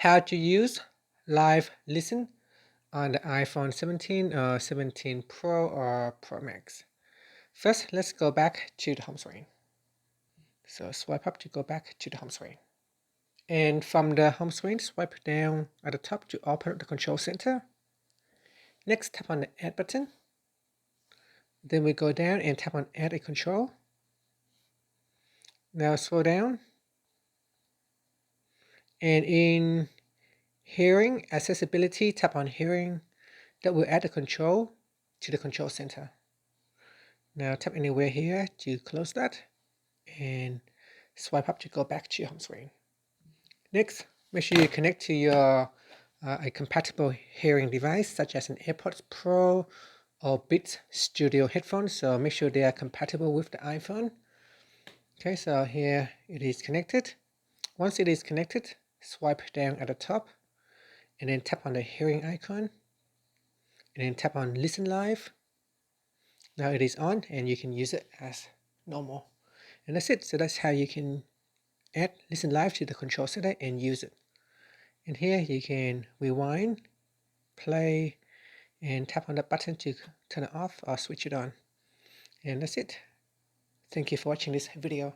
how to use Live Listen on the iPhone 17 or 17 Pro or Pro Max. First, let's go back to the home screen. So swipe up to go back to the home screen. And from the home screen, swipe down at the top to open the control center. Next, tap on the Add button. Then we go down and tap on Add a control. Now scroll down. And in Hearing Accessibility, tap on Hearing. That will add the control to the control center. Now tap anywhere here to close that and swipe up to go back to your home screen. Next, make sure you connect to your a compatible hearing device such as an AirPods Pro or Beats Studio headphones. So make sure they are compatible with the iPhone. Okay, so here it is connected. Once it is connected, swipe down at the top and then tap on the hearing icon and then tap on Listen Live. Now it is on and you can use it as normal. And that's it. So that's how you can add Listen Live to the control center and use it. And here you can rewind, play, and tap on the button to turn it off or switch it on. And that's it. Thank you for watching this video.